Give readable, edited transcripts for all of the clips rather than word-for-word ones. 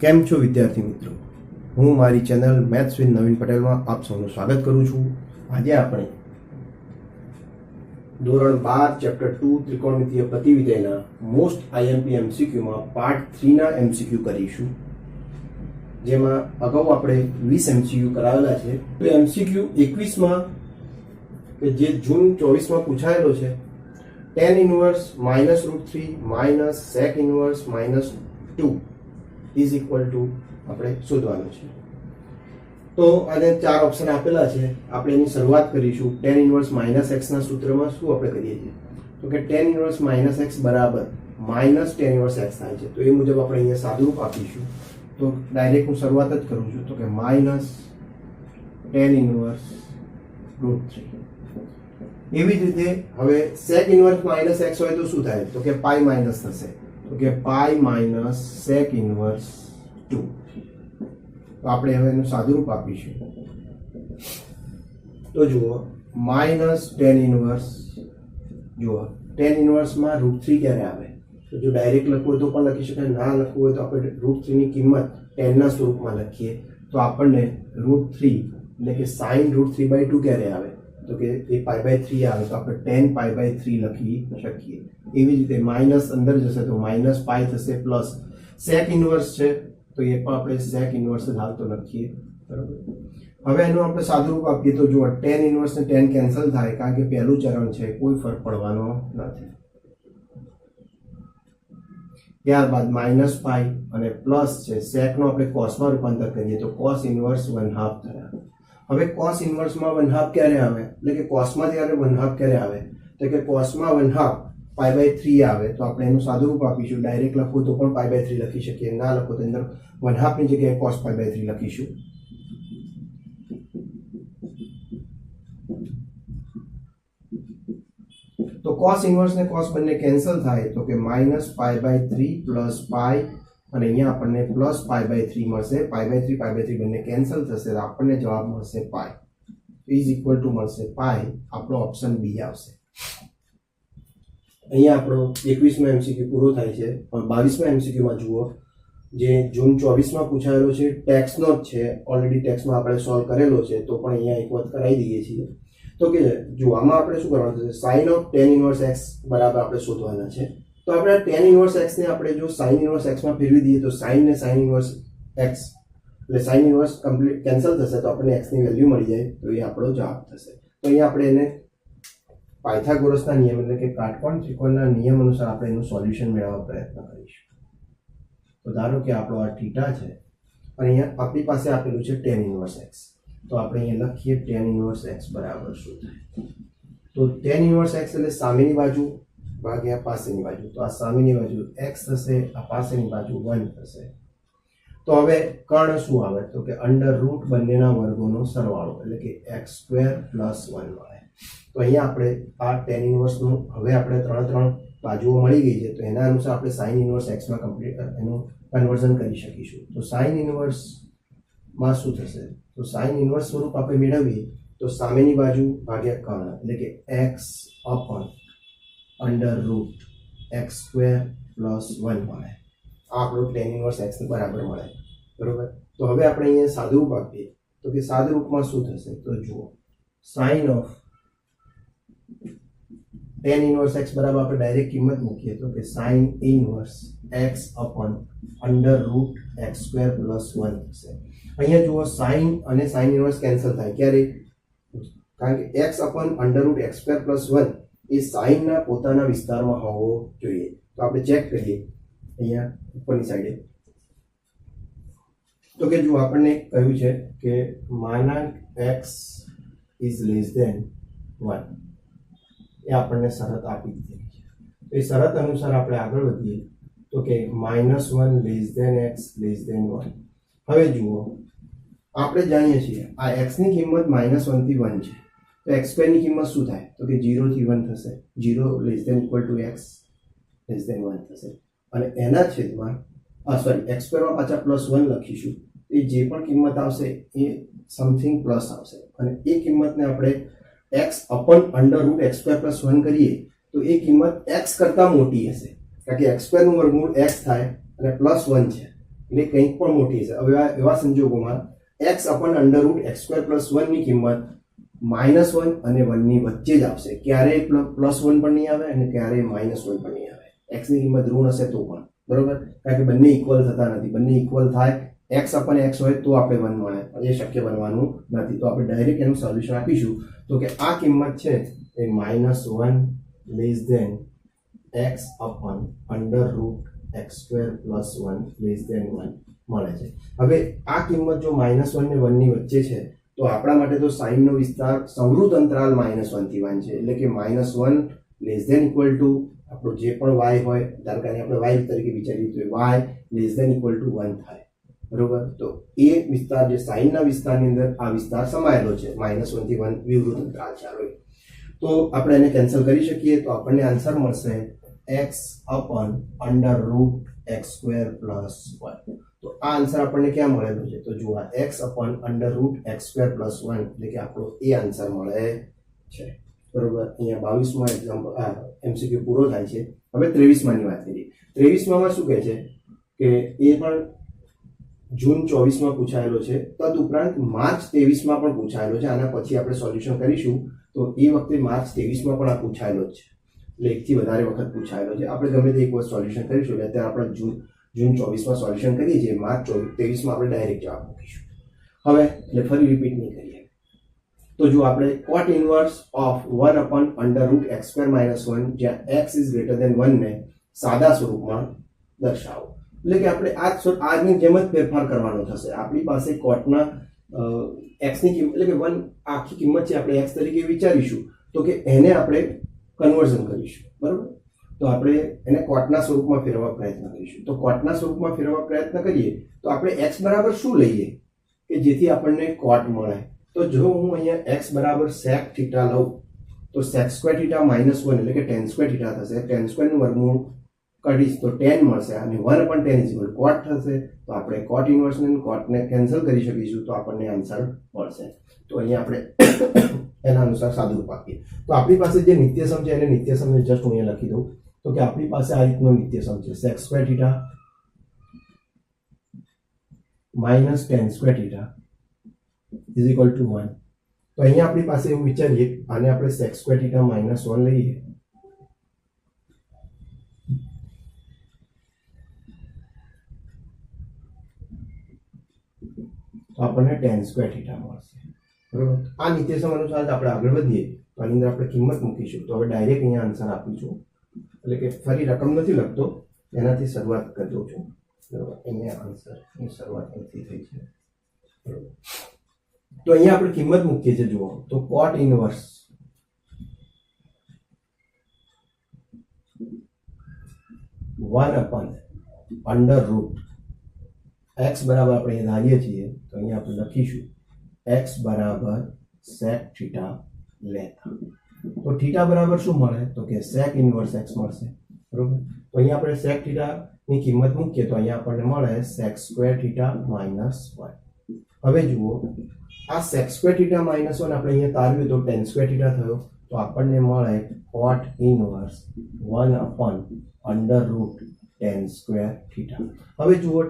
કેમ છો વિદ્યાર્થી મિત્રો? હું મારી ચેનલ મેથ્સ વિથ નવીન પટેલમાં આપ સૌનું સ્વાગત કરું છું. આજે આપણે ધોરણ 12 ચેપ્ટર 2 ત્રિકોણમિતિય પ્રતિવિધેયના મોસ્ટ આઈએમપી એમસીક્યુમાં પાર્ટ 3 ના એમસીક્યુ કરીશું, જેમાં અગાઉ આપણે 20 એમસીક્યુ કરાવેલા છે. તો એમસીક્યુ 21માં કે જે જૂન 24માં પૂછાયેલો છે, tan inverse -√3 minus sec inverse -2 is equal two આપણે શોધવાનું છે. તો આને ચાર ઓપ્શન આપેલા છે. આપણે એની શરૂઆત કરીશું. tan ઇન્વર્સ -x ના સૂત્રમાં શું આપણે કરીએ છીએ તો કે tan ઇન્વર્સ -x બરાબર માઇનસ tan ઇન્વર્સ x થાય છે. તો એ મુજબ આપણે અહીંયા સાદુરૂપ આપીશું. તો ડાયરેક્ટ હું શરૂઆત જ કરું છું. તો કે માઇનસ tan ઇન્વર્સ √3. એવી જ રીતે હવે sec ઇન્વર્સ -x હોય તો શું થાય તો કે પાઈ માઇનસ થશે. તો કે પાઈ માઇનસ sec ઇન્વર્સ 2. તો આપણે હવે એનું સાદુરૂપ આપીશું. તો જુઓ માઇનસ tan ઇન્વર્સ, જુઓ tan ઇન્વર્સમાં √3 ક્યારે આવે તો જો ડાયરેક્ટ લખવું હોય તો પણ લખી શકાય, ના લખવું હોય તો આપણે √3 ની કિંમત tan ના સ્વરૂપમાં લખીએ તો આપણને √3 એટલે કે sin √3/2 ક્યારે આવે તો કે એ π/3 આવે તો આપણે tan π/3 લખી શકીએ. એવી રીતે માઇનસ અંદર જશે તો માઇનસ પાઈ થશે, પ્લસ sec ઇન્વર્સ છે તો એ પણ આપણે sec ઇન્વર્સ જ હાલ તો લખીએ, બરાબર. હવે એનું આપણે સાદુરૂપ આપીએ તો જુઓ tan ઇન્વર્સ ને tan કેન્સલ થાય કારણ કે પહેલું ચરણ છે, કોઈ ફરક પડવાનો નથી. ત્યારબાદ માઇનસ પાઈ અને પ્લસ છે sec નો આપણે cosમાં રૂપાંતર કરીએ તો cos ઇન્વર્સ 1/2 થયા. હવે cos ઇન્વર્સમાં 1/2 ક્યારે આવે એટલે કે cosમાં ત્યારે 1/2 ક્યારે આવે તો કે cosમાં 1/2 π/3 આવે. તો આપણે એનું સાદુરૂપ આપીશું. ડાયરેક્ટ લખવું તો પણ π/3 લખી શકીએ, ના લખો તો અંદર 1/2 ની જગ્યાએ cos π/3 લખીશું. તો cos ઇન્વર્સ ને cos બંને કેન્સલ થાય તો કે -π/3 પ્લસ પાઈ અને અહીંયા આપણને પ્લસ π/3 મળશે. π/3 બંને કેન્સલ થશે તો આપણને જવાબ મળશે પાઈ ઇઝ ઇક્વલ ટુ મળશે પાઈ. આપણો ઓપ્શન બી આવશે. અહીંયા આપણો 21મો એમસીક્યુ પૂરો થાય છે. પણ 22મા એમસીક્યુમાં જુઓ, જે જૂન 24માં પૂછાયેલો છે, ટેક્સનો જ છે. ઓલરેડી ટેક્સમાં આપણે સોલ્વ કરેલો છે તો પણ અહીંયા એક વખત કરાવી દઈએ છીએ. તો કે જો આમાં આપણે શું કરવાનું છે, sin of tan inverse x બરાબર આપણે શોધવાના છે. તો આપણે tan ઇન્વર્સ x ને આપણે જો sin ઇન્વર્સ x માં ફેરવી દઈએ તો sin ને sin ઇન્વર્સ x એટલે sin ઇન્વર્સ કમ્પ્લીટ કેન્સલ થશે તો આપણને x ની વેલ્યુ મળી જાય. તો એ આપણો જવાબ થશે. તો અહીંયા આપણે એને પાયથાગોરસના નિયમ એટલે કે કાટકોણ ત્રિકોણના નિયમ અનુસાર આપણે એનું સોલ્યુશન મેળવવા પ્રયત્ન કરીશું. તો ધારો કે આપણો આ થીટા છે અને અહીંયા આપણી પાસે આપેલું છે tan ઇન્વર્સ x. તો આપણે અહીંયા લખીએ tan ઇન્વર્સ x બરાબર શું થાય તો tan ઇન્વર્સ x એટલે સામેની બાજુ ભાગ્યા પાસેની બાજુ. તો આ સામેની બાજુ x થશે, આ પાસેની બાજુ 1 થશે. તો હવે કર્ણ શું આવે તો કે અંડર રૂટ બંનેના વર્ગોનો સરવાળો એટલે કે x² + 1 મળે. તો અહીંયા આપણે આ tan ઇન્વર્સનું હવે આપણે ત્રણ બાજુઓ મળી ગઈ છે તો એના અનુસાર આપણે sin ઇન્વર્સ x માં કમ્પ્લીટ એનું કન્વર્ઝન કરી શકીશું. તો sin ઇન્વર્સ માં શું થશે તો sin ઇન્વર્સ સ્વરૂપ આપણે મેળવીએ તો સામેની બાજુ ભાગ્યા કર્ણ એટલે કે x upon under route x² + 1 મળે. આ આપણો tan ઇન્વર્સ x ને બરાબર મળે, બરોબર. તો હવે આપણે અહીંયા સાદુરૂપ આપીએ તો કે સાદુરૂપમાં શું થશે તો જુઓ sin of tan inverse x બરાબર આપણે ડાયરેક્ટ કિંમત મૂકીએ તો કે sin inverse x upon under route x² + 1 થશે. અહીંયા જુઓ sin અને sin ઇન્વર્સ કેન્સલ થાય ક્યારે કારણ કે x upon under route x² + 1 એ sin ના પોતાના વિસ્તારમાં હોવો જોઈએ. તો આપણે ચેક કરીએ અહીંયા ઉપરની સાઈડે તો કે જો આપણને કહ્યું છે કે માનાંક x ઇઝ લેસ ધેન 1 એ આપણને શરત આપી દીધી છે. તો એ શરત અનુસાર આપણે આગળ વધીએ તો કે -1 less than x less than 1. હવે જુઓ આપણે જાણીએ છીએ આ x ની કિંમત -1 થી 1 છે તો x² ની કિંમત શું થાય તો કે 0 થી 1 થશે. 0 less than equal to x less than 1 થશે અને એના છેદમાં x² માં પાછા +1 લખીશું. એ જે પણ કિંમત આવશે એ સમથિંગ પ્લસ આવશે અને એ કિંમતને આપણે x upon under route x² + 1 કરીએ તો એ કિંમત x કરતાં મોટી હશે કારણ કે x² નું વર્ગમૂળ x થાય અને +1 છે એટલે કંઈક પણ મોટી હશે. હવે એવા સંજોગોમાં x upon under root X square plus 1 ની કિંમત -1 અને 1 ની વચ્ચે જ આવશે. ક્યારેય +1 પણ નહીં આવે અને ક્યારેય -1 પણ નહીં આવે. x ની કિંમત ઋણ હશે તો પણ, બરોબર, કારણ કે બંને ઇક્વલ થતા નથી. બંને ઇક્વલ થાય x અપન x હોય તો આપણે 1 મળે, એ શક્ય બનવાનું નથી. તો આપણે ડાયરેક્ટ એનું સોલ્યુશન આપીશું. તો કે આ કિંમત છે એ -1 less than x upon under root X square plus 1 less than 1 મળે છે. હવે આ કિંમત જો -1 ને 1 ની વચ્ચે છે તો આપણા માટે તો સાઇન નો વિસ્તાર સંવૃત અંતરાલ -1 થી 1 છે. એટલે કે -1 લેસ ધેન ઇક્વલ ટુ આપણો જે પણ y હોય, ધારો કે આપણે y તરીકે વિચારીએ તો y less than equal to 1 થાય, બરોબર. તો એ વિસ્તાર જે સાઇનના વિસ્તારની અંદર આ વિસ્તાર સમાયેલો છે. -1 થી 1 વિવૃત અંતરાલ છે. તો આપણે એને કેન્સલ કરી શકીએ તો આપણને આન્સર મળશે x upon under root X square plus 1. તો આ આન્સર આપણને ક્યાં મળેલો છે? તો જુઓ, x upon under root X square plus 1 એટલે કે આપણો એ આન્સર મળે છે, બરોબર. અહીંયા 22માં એક્ઝામ્પલ MCQ પૂરો થાય છે. હવે 23માં ની વાત કરીએ. 23માં શું કહે છે કે એ પણ જૂન 24માં પૂછાયેલો છે, તદ ઉપરાંત માર્ચ 23માં પણ પૂછાયેલો છે. આના પછી આપણે સોલ્યુશન કરીશું તો એ વખતે માર્ચ 23માં પણ આ પૂછાયેલો જ છે, એટલે એકથી વધારે વખત પૂછાયેલો છે. આપણે ગમે તે એક વખત સોલ્યુશન કરીશું. એટલે અત્યારે આપણે જૂન 24માં સોલ્યુશન કરીએ છીએ, માર્ચ 23માં આપણે ડાયરેક્ટ જવાબ મૂકીશું. હવે એટલે ફરી રિપીટ નહીં કરીએ. તો જો આપણે cot inverse of 1 upon under root X square minus 1 જ્યાં x ઇઝ ગ્રેટર ધેન 1 ને સાદા સ્વરૂપમાં દર્શાવો. એટલે કે આપણે આજની જેમ જ ફેરફાર કરવાનો થશે. આપણી પાસે કોટના x ની કિંમત એટલે કે 1 આખી કિંમત છે આપણે x તરીકે વિચારીશું તો કે એને આપણે કન્વર્ઝન કરીશું, બરોબર. તો આપણે એને કોટના સ્વરૂપમાં ફેરવવા પ્રયત્ન કરીશું. તો કોટના સ્વરૂપમાં ફેરવવા પ્રયત્ન કરીએ તો આપણે x બરાબર શું લઈએ કે જેથી આપણને કોટ મળે? તો જો હું અહીંયા x બરાબર sec થીટા લઉં તો sec સ્ક્વેર થીટા -1 એટલે કે tan સ્ક્વેર થીટા થશે. tan સ્ક્વેર નું વર્ગમૂળ કાઢીશ તો tan મળશે અને 1 upon tan is equal to cot થશે. તો આપણે cot ઇનવર્સ ને cot ને કેન્સલ કરી શકીશું તો આપણને આન્સર મળશે. તો અહીંયા આપણે એના અનુસાર સાદુરૂપ આપીએ તો આપણી પાસે જે નિત્યસમ છે એને નિત્યસમને જસ્ટ હું અહીંયા લખી દઉં. તો કે આપણી પાસે આ રીતનો નિત્યસમ છે sec square theta minus tan square theta is equal to 1. તો અહીંયા આપણી પાસે એવું વિચારીએ, આને આપણે sec સ્ક્વેર થીટા -1 લઈએ તો આપણને tan સ્ક્વેર થીટા મળશે, બરોબર. આ નિત્યસમ અનુસાર આપણે આગળ વધીએ તો આની અંદર આપણે કિંમત મૂકીશું. તો હવે ડાયરેક્ટ અહીંયા આન્સર આપીશું, એટલે કે ફરી રકમ નથી લખતો, એનાથી શરૂઆત કરી દઉં છું, બરોબર. અહીંયા આન્સરની શરૂઆત અહીંથી થઈ છે, બરોબર. તો અહીંયા આપણે કિંમત મૂકીએ છીએ. જુઓ તો cot inverse one upon under route x બરાબર આપણે અહીંયા ધારીએ છીએ તો અહીંયા આપણે લખીશું x બરાબર sec થીટા લેતા. તો થીટા બરાબર શું મળે? તો કે sec ઇનવર્સ x મળશે, બરોબર. તો અહીંયા આપણે sec થીટા ની કિંમત મૂકીએ તો અહીંયા આપણને મળે sec સ્ક્વેર થીટા -1. હવે જુઓ આ sec સ્ક્વેર થીટા -1 આપણે અહીંયા તારવ્યું તો tan સ્ક્વેર થીટા થયો. તો આપણને મળે cot inverse 1 upon under root tan square theta. હવે જુઓ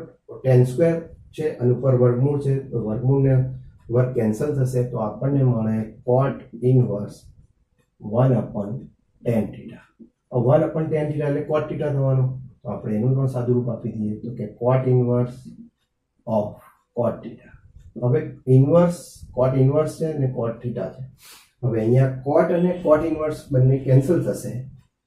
tan સ્ક્વેર છે અને ઉપર વર્ગમૂળ છે તો વર્ગમૂળને વર્ગ કેન્સલ થશે તો આપણને મળે cot inverse 1 અપન tan theta. 1 અપન tan theta એટલે cot થીટા થવાનું. તો આપણે એનું પણ સાદું રૂપ આપી દઈએ તો કે cot inverse of cot theta. હવે ઇનવર્સ cot ઇનવર્સ છે અને cot થીટા છે. હવે અહીંયા cot અને cot ઇનવર્સ બંને કેન્સલ થશે,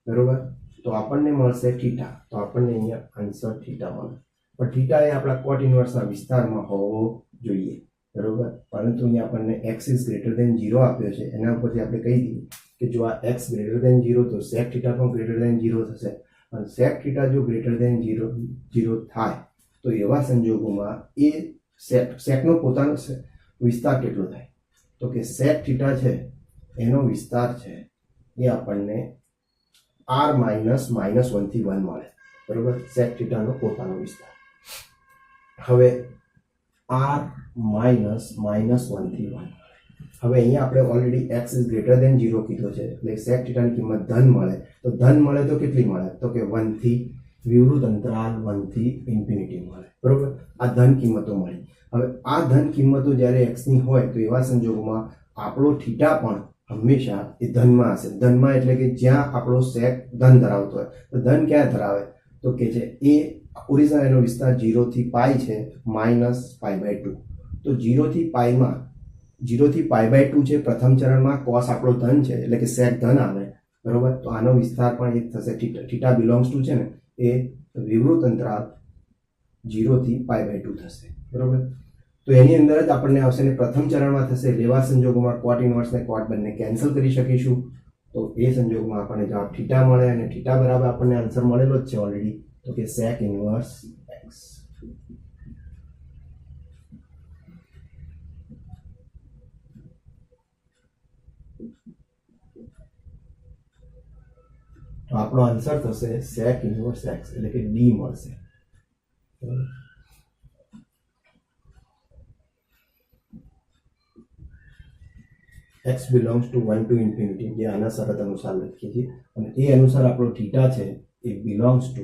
બરોબર. તો આપણને મળશે થીટા. તો આપણને અહીંયા આન્સર થીટા મળે. પણ થીટા એ આપણા cot ઇનવર્સના વિસ્તારમાં હોવો જોઈએ, બરોબર. પરંતુ અહીંયા આપણને x ઇઝ ગ્રેટર ધેન 0 આપ્યો છે. એના ઉપરથી આપણે કહી દઈએ કે જો આ x ગ્રેટર ધેન 0 તો sec થીટા પણ ગ્રેટર ધેન 0 થશે. અને sec થીટા જો ગ્રેટર ધેન 0 થાય તો એવા સંજોગોમાં એ સેકનો પોતાનો વિસ્તાર કેટલો થાય? તો કે sec થીટા છે એનો વિસ્તાર છે એ આપણને r -1 થી 1 મળે, બરોબર. sec થીટાનો પોતાનો વિસ્તાર. હવે r -1 થી 1. હવે અહીંયા આપણે already x is greater than 0 કીધો છે એટલે sec થીટાની કિંમત ધન મળે. તો ધન મળે તો કેટલી મળે? તો કે 1 થી વિવૃત અંતરાલ 1 થી ઇન્ફિનિટી મળે, બરોબર. આ ધન કિંમતો મળી. હવે આ ધન કિંમતો જ્યારે એક્સની હોય તો એવા સંજોગોમાં આપણો થીટા પણ હંમેશા એ ધનમાં હશે. ધનમાં એટલે કે જ્યાં આપણો સેક ધન ધરાવતો હોય. તો ધન ક્યાં ધરાવે તો કે છે એ ઓરિજિનલ એનો વિસ્તાર 0 થી પાઈ છે -π/2. તો 0 થી પાઈમાં 0 થી π/2 છે પ્રથમ ચરણમાં. કોસ આપણો ધન છે એટલે કે સેક ધન આવે, બરોબર. તો આનો વિસ્તાર પણ એ થશે. થીટા બિલોંગ્સ ટુ છે ને એ વિવૃત અંતરાલ 0 થી π/2 થશે, બરોબર. તો એની અંદર જ આપણને આવશે ને પ્રથમ ચરણમાં થશે. એવા સંજોગોમાં કોટ ઇનવર્સ ને કોટ બંને કેન્સલ કરી શકીશું. તો એ સંજોગોમાં આપણને જવાબ થીટા મળે અને થીટા બરાબર આપણને આન્સર મળેલો જ છે ઓલરેડી, તો કે સેક ઇનવર્સ x. તો આપણો આન્સર થશે સેક ઇનવર્સ x એટલે કે d મળશે. x belongs to 1 to infinity જે આના શરત અનુસાર લખીએ છીએ અને એ અનુસાર આપણો થીટા છે એ belongs to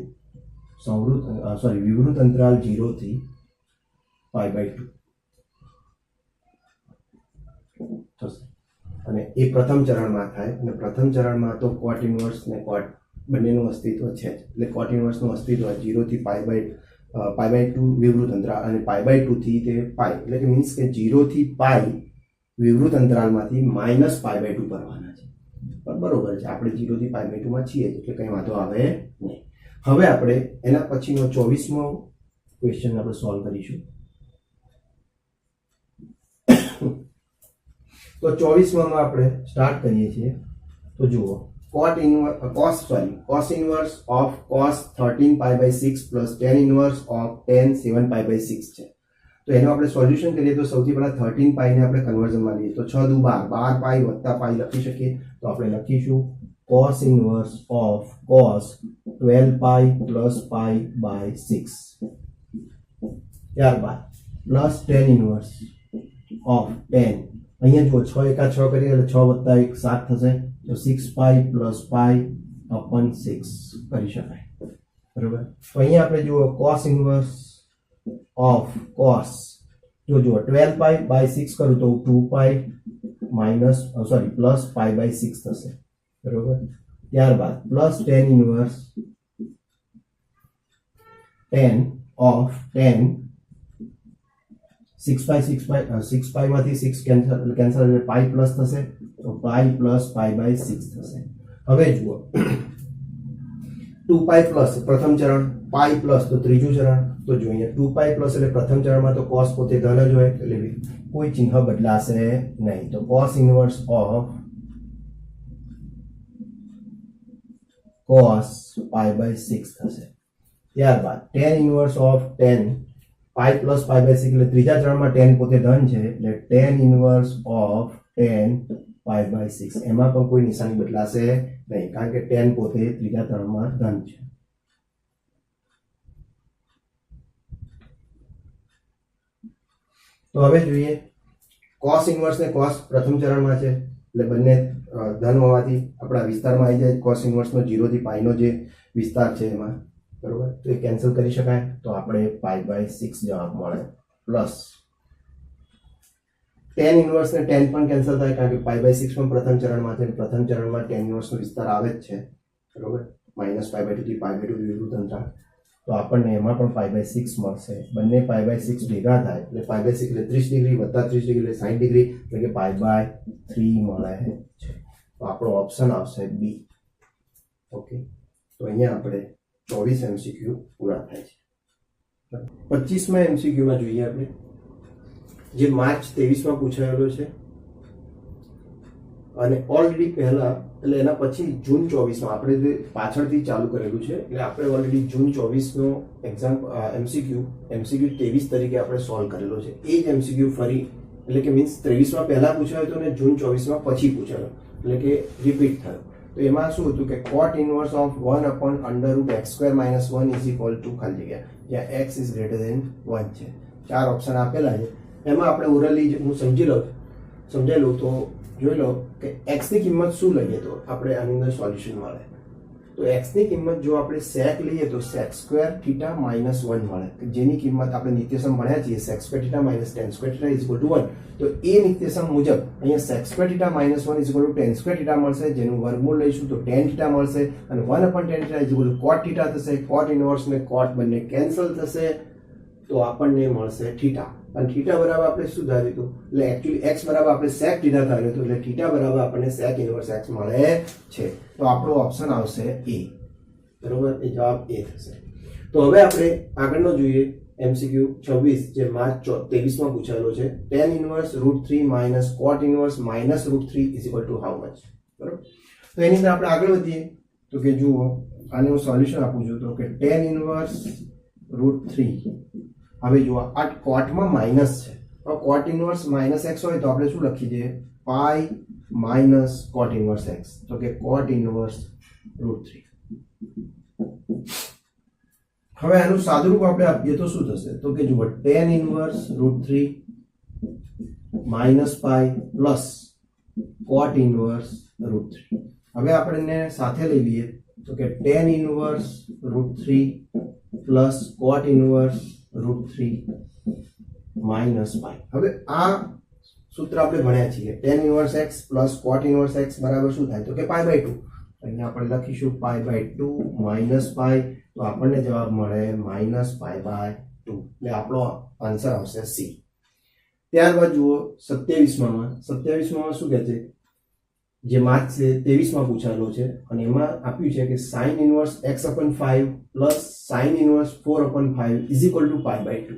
વિવૃત અંતરાલ 0 થી π/2 થશે. અને એ પ્રથમ ચરણમાં થાય અને પ્રથમ ચરણમાં તો કોટ ઇનવર્સ ને કોટ બંનેનું અસ્તિત્વ છે જ. એટલે કોટ ઇનવર્સનું અસ્તિત્વ 0 થી π/2 વિવૃત અંતરાલ અને π/2 થી તે પાઈ એટલે કે મીન્સ કે 0 થી પાઈ વિવૃત અંતરાલમાંથી -π/2 ભરવાના છે. પણ બરોબર છે, આપણે 0 થી π/2 માં છીએ એટલે કંઈ વાંધો આવે નહીં. હવે આપણે એના પછીનો 24મો ક્વેશ્ચન આપણે સોલ્વ કરીશું. તો 24માં આપણે સ્ટાર્ટ કરીએ છીએ. તો જુઓ cos inverse of cos 13π/6 plus tan inverse of tan 7π/6 છે. તો એનો આપણે સોલ્યુશન કરીએ તો સૌથી પહેલા 13π ને આપણે કન્વર્ઝનમાં લઈએ તો 6 દુ 12 12π વત્તા π લખી શકીએ. તો આપણે લખીશું cos inverse of cos 12π plus π/6. ત્યારબાદ plus tan inverse of tan, અહીંયા જુઓ 6 એકા 6 કરીએ એટલે 6 વત્તા 1 7 થશે. તો 6π plus π/6 કરી શકાય, બરોબર. તો અહીંયા આપણે જુઓ cos inverse of cos જુઓ 12π/6 કરું તો 2π પ્લસ π/6 થશે, બરોબર. ત્યારબાદ plus tan inverse tan of tan 6π માંથી 6 કેન્સલ એટલે π પ્લસ થશે. તો π પ્લસ π/6 થશે. હવે જુઓ 2π પ્લસ પ્રથમ ચરણ, π પ્લસ તો ત્રીજું ચરણ. તો જો અહીંયા 2π પ્લસ એટલે પ્રથમ ચરણમાં તો cos પોતે ધન જ હોય એટલે કોઈ ચિહ્ન બદલાશે નહીં. તો cos ઇનવર્સ ઓફ cos π/6 થશે. ત્યારબાદ tan inverse of tan π plus π/6 એટલે ત્રીજા ચરણમાં tan પોતે ધન છે એટલે tan ઇનવર્સ ઓફ tan π/6. એમાં પણ કોઈ નિશાની બદલાશે નહીં કારણ કે tan પોતે ત્રીજા ચરણમાં ધન છે. તો હવે જોઈએ cos ઇનવર્સ ને cos પ્રથમ ચરણમાં છે એટલે બંને ધન હોવાથી આપણા વિસ્તારમાં આવી જાય. cos ઇનવર્સ નો 0 થી π નો જે વિસ્તાર છે એમાં, બરોબર. તો એ કેન્સલ કરી શકાય. તો આપણે π/6 જવાબ મળે. પ્લસ tan ઇનવર્સ ને tan પણ કેન્સલ થાય કારણ કે π/6 પણ પ્રથમ ચરણમાં છે. પ્રથમ ચરણમાં tan ઇનવર્સ નો વિસ્તાર આવે જ છે, બરોબર. -π/2 થી π/2 વિવૃત અંતરાલ. તો આપણને એમાં પણ π/6 મળશે. બંને π/6 ભેગા થાય એટલે π/6 એટલે 30 ડિગ્રી વત્તા 30 ડિગ્રી એટલે 60 ડિગ્રી એટલે કે π/3 મળે છે. તો આપણો ઓપ્શન આવશે બી. ઓકે, તો અહીંયા આપણે 24 MCQ પૂરા થાય છે. 25મા MCQમાં જોઈએ આપણે જે માર્ચ 23માં પૂછાયેલો છે અને ઓલરેડી પહેલા એટલે એના પછી જૂન 24માં આપણે જે પાછળથી ચાલુ કરેલું છે એટલે આપણે ઓલરેડી જૂન 24નો એક્ઝામ MCQ 23 તરીકે આપણે સોલ્વ કરેલો છે. એ જ MCQ ફરી એટલે કે મીન્સ 23માં પહેલા પૂછાયો હતો અને જૂન 24માં પછી પૂછાયો એટલે કે રિપીટ થયો. તો એમાં શું હતું કે cot inverse of 1/√x² - 1 is equal to ખાલી જગ્યા જ્યાં x is greater than 1 છે. 4 ઓપ્શન આપેલા છે. એમાં આપણે ઓરલી હું સમજાઈ લઉં તો જોઈ લો કે x ની કિંમત શું લઈએ તો આપણે આની અંદર સોલ્યુશન મળે. તો તો x ની કિંમત જો આપણે sec લઈએ તો sec સ્ક્વેર થીટા માઇનસ 1 મળે, જેની કિંમત આપણે નિત્યસમ ભણ્યા છીએ sec square theta minus tan square theta is equal to 1. તો એ નિત્યસમ મુજબ અહીંયા sec square theta minus 1 is equal two tan square theta મળશે, જેનું વર્ગમૂળ લઈશું તો tan થીટા મળશે અને 1/tan theta is equal two cot theta થશે. cot ઇનવર્સ ને cot બંને કેન્સલ થશે તો આપણને મળશે થીટા. અને થીટા બરાબર આપણે શું ધાર્યું હતું, એટલે એકચ્યુઅલી x બરાબર આપણે sec થીટા ધાર્યું હતું, એટલે થીટા બરાબર આપણને sec ઇનવર્સ x મળે છે. તો આપણો ઓપ્શન આવશે A. બરોબર, એ જવાબ A થશે. તો હવે આપણે આગળનો જોઈએ MCQ 26 જે માર્ચ 23 માં પૂછાયેલો છે. tan inverse √3 minus cot inverse minus √3 is equal two how much. બરોબર, તો એની અંદર આપણે આગળ વધીએ તો કે જુઓ આને હું સોલ્યુશન આપું છું તો કે tan ઇનવર્સ √3. હવે જુઓ આ cot માં માઇનસ છે, તો cot ઇનવર્સ માઇનસ x હોય તો આપણે શું લખી દઈએ pi minus cot inverse x, તો કે cot ઇનવર્સ √3. હવે આનું સાદુરૂપ આપણે આપીએ તો શું થશે તો કે જુઓ tan inverse √3 minus pi plus cot inverse √3. હવે આપણે સાથે લઈ લઈએ તો કે tan inverse √3 plus cot inverse √3 minus pi. હવે આ સૂત્ર આપણે ભણ્યા છીએ tan inverse x plus cot inverse x બરાબર શું થાય તો કે π/2. અહીંયા આપણે લખીશું π/2 માઇનસ પાઈ, તો આપણને જવાબ મળે માઇનસ π/2. એટલે આપણો આન્સર આવશે C. ત્યારબાદ જુઓ 27માં શું કહે છે, જે માર્ચ 23 માં પૂછાયેલો છે અને એમાં આપ્યું છે કે sin inverse x/5 plus sin inverse 4/5 is equal to π/2.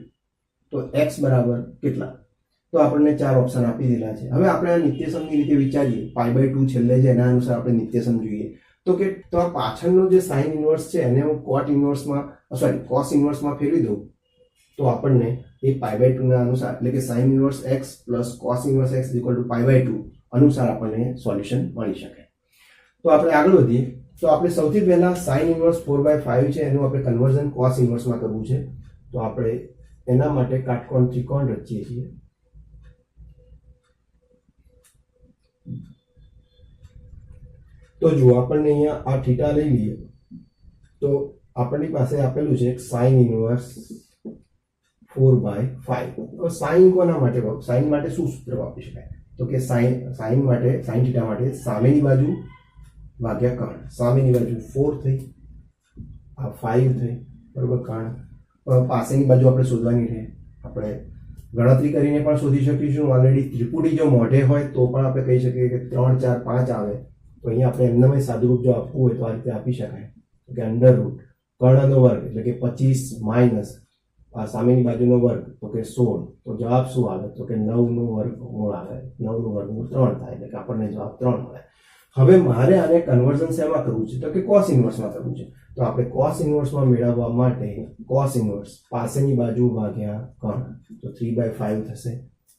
તો x બરાબર કેટલા, તો આપણને 4 ઓપ્શન આપી દીધા છે. હવે આપણે આ નિત્યસમની રીતે વિચારીએ, π/2 છેલ્લે છે એના અનુસાર આપણે નિત્યસમ જોઈએ તો કે તો આ પાછળનો જે sin ઇનવર્સ છે એને હું cos ઇનવર્સમાં ફેરવી દઉં તો આપણને એ π/2 ના અનુસાર એટલે કે sin inverse x plus cos inverse x equal to π/2 અનુસાર આપણને સોલ્યુશન મળી શકે. તો આપણે આગળ વધીએ તો આપણે સૌથી પહેલા sin ઇનવર્સ 4/5 છે એનું આપણે કન્વર્ઝન cos ઇનવર્સમાં કરવું છે. તો આપણે એના માટે કાટકોણ ત્રિકોણ રચીએ છીએ. તો જુઓ આપણને અહીંયા આ થીટા લઈ લઈએ તો આપણી પાસે આપેલું છે sin ઇનવર્સ 4/5. તો sin કોના માટે, sin માટે શું સૂત્ર વાપરી શકાય તો કે sin થીટા માટે સામેની બાજુ ભાગ્યા કર્ણ. સામેની બાજુ 4 થઈ, આ 5 થઈ, બરોબર, કર્ણ પાસેની બાજુ આપણે શોધવાની રહે. આપણે ગણતરી કરીને પણ શોધી શકીશું. ઓલરેડી ત્રિપુટી જો મોઢે હોય તો પણ આપણે કહી શકીએ કે 3 4 5 આવે. તો અહીંયા આપણે એમનામાં સાદુરૂપ જો આપવું હોય તો આ રીતે આપી શકાય કે અંડર રૂટ કર્ણનો વર્ગ એટલે કે 25 માઇનસ આ સામેની બાજુનો વર્ગ તો કે 16. તો જવાબ શું આવે તો કે 9 નું વર્ગમૂળ આવે. 9 નું વર્ગમૂળ 3 થાય એટલે કે આપણને જવાબ 3 મળે. હવે મારે આને કન્વર્ઝન શેમાં કરવું છે તો કે cos ઇનવર્સમાં કરવું છે. તો આપણે cos ઇનવર્સમાં મેળવવા માટે cos ઇનવર્સ પાસેની બાજુ ભાગ્યા કર્ણ તો 3/5 થશે,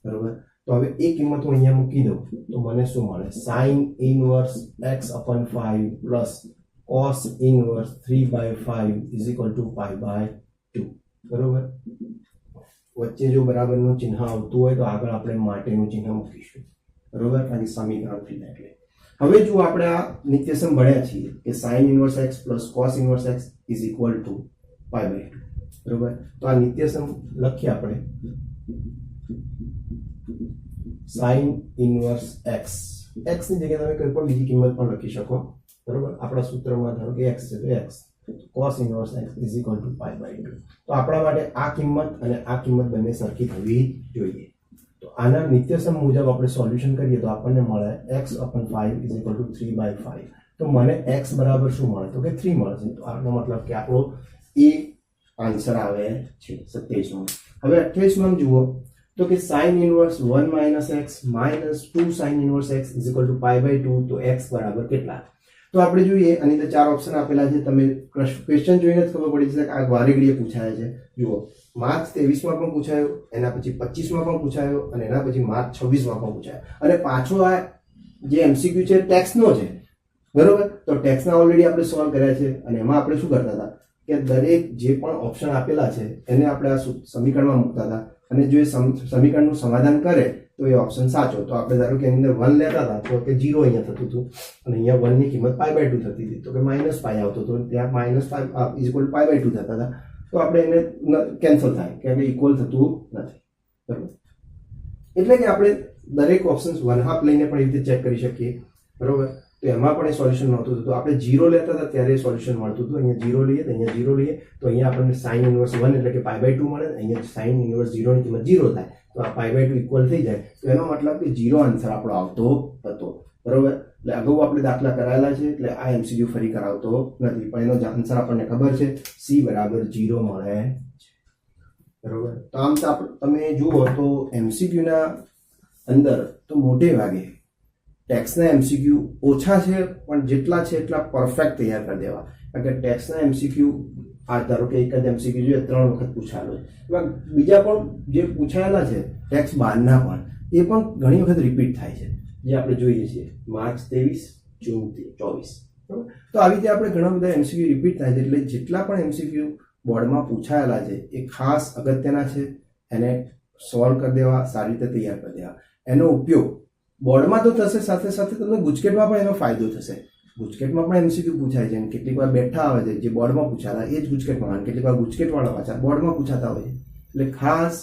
બરોબર. તો હવે એ કિંમત હું અહીંયા મૂકી દઉં તો મને શું મળે sin inverse x/5 plus cos inverse 3/5 is equal to π/2. બરોબર, વચ્ચે જો બરાબરનું ચિહ્ન આવતું હોય તો આગળ આપણે માટેનું ચિહ્ન મૂકીશું, બરોબર, અને સમીકરણ થઈ જાય. એટલે હવે જો આપણે આ નિત્યસમ ભણ્યા છીએ કે sin inverse x plus cos inverse x is equal to π/2. બરોબર, તો આ નિત્યસમ લખીએ આપણે sin ઇનવર્સ x ની જગ્યાએ તમે કોઈ પણ બીજી કિંમત પણ લખી શકો, બરોબર. આપણા સૂત્રમાં ધારો કે x છે તો x, cos inverse x is equal to π/2. તો આપણા માટે આ કિંમત અને આ કિંમત બંને સરખી થવી જોઈએ. તો આના નિત્યસમ મુજબ આપણે સોલ્યુશન કરીએ તો આપણને મળે x/5 ઇઝ ઇક્વલ ટુ 3/5. તો મને x બરાબર શું મળે તો કે 3 મળશે. તો આનો મતલબ કે આપણો એ આન્સર આવે છે 27માં. હવે 28માં જુઓ તો કે sin inverse 1 minus x minus 2 sin inverse x is equal to π/2. તો x બરાબર કેટલા, તો આપણે જોઈએ આની અંદર 4 ઓપ્શન આપેલા છે. તમે ક્વેશ્ચન જોઈને જ ખબર પડી જશે કે આ વારે ઘડીએ પૂછાય છે. જુઓ માર્ચ 23માં પણ પૂછાયો, એના પછી 25માં પણ પૂછાયો અને એના પછી માર્ચ 26માં પણ પૂછાયો. અને પાછો આ જે MCQ છે ટેક્સનો છે, બરોબર. તો ટેક્સના ઓલરેડી આપણે સોલ્વ કર્યા છે અને એમાં આપણે શું કરતા હતા કે દરેક જે પણ ઓપ્શન આપેલા છે એને આપણે આ સમીકરણમાં મૂકતા હતા અને જો એ સમીકરણનું સમાધાન કરે તો તો એ ઓપ્શન સાચો. તો આપણે ધારો કે એની અંદર 1 લેતા હતા તો કે 0 અહીંયા થતું હતું અને અહીંયા 1 ની કિંમત π/2 થતી હતી તો કે -π આવતો હતો, ત્યાં -π = π/2 થતા હતા. તો આપણે એને કેન્સલ થાય કે ઇક્વલ થતું નથી, બરાબર. એટલે કે આપણે દરેક ઓપ્શન્સ 1/2 લઈને પણ એ રીતે ચેક કરી શકીએ, બરોબર. તો એમાં પણ એ સોલ્યુશન મળતું હતું. આપણે 0 લેતા હતા ત્યારે સોલ્યુશન મળતું હતું. અહીંયા 0 લઈએ તો અહીંયા 0 લઈએ તો અહીંયા આપણને sin ઇન્વર્સ 1 એટલે કે π/2 મળે. અહીંયા sin ઇન્વર્સ 0 ની કિંમત 0 થાય તો આ π/2 ઇક્વલ થઈ જાય. તો એનો મતલબ કે 0 આન્સર આપણો આવતો હતો, બરોબર. એટલે અગાઉ આપણે દાખલા કરાયેલા છે એટલે આ MCQ ફરી કરાવતો નથી, પણ એનો આન્સર આપણને ખબર છે, C = 0 મળે છે, બરોબર. તો આમ તમે જુઓ તો MCQ ના અંદર તો મોટે ભાગે ટેક્સના MCQ ઓછા છે, પણ જેટલા છે એટલા પરફેક્ટ તૈયાર કરી દેવા. કારણ કે ટેક્સના MCQ આ ધારો કે એક જ MCQ જોઈએ 3 વખત પૂછાયેલો છે, એમાં બીજા પણ જે પૂછાયેલા છે ટેક્સ 12 પણ એ પણ ઘણી વખત રિપીટ થાય છે, જે આપણે જોઈએ છીએ માર્ચ 23, જૂન 24, બરાબર. તો આવી રીતે આપણે ઘણા બધા MCQ રિપીટ થાય છે. એટલે જેટલા પણ MCQ બોર્ડમાં પૂછાયેલા છે એ ખાસ અગત્યના છે, એને સોલ્વ કરી દેવા, સારી રીતે તૈયાર કરી દેવા. એનો ઉપયોગ બોર્ડમાં તો થશે, સાથે સાથે તમને ગુજકેટમાં પણ એનો ફાયદો થશે. ગુજકેટમાં પણ MCQ પૂછાય છે, કેટલીક વાર બેઠા આવે છે જે બોર્ડમાં પૂછાતા એ જ ગુજકેટમાં, કેટલીક વાર ગુજકેટવાળા પાછા બોર્ડમાં પૂછાતા હોય છે. એટલે ખાસ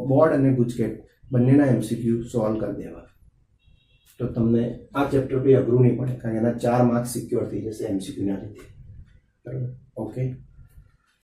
બોર્ડ અને ગુજકેટ બંનેના MCQ સોલ્વ કરી દેવા. તો તમને આ ચેપ્ટર બી અઘરું નહીં પડે, કારણ કે એના 4 માર્ક્સ સિક્યોર થઈ જશે MCQ ના લીધે, બરાબર. ઓકે.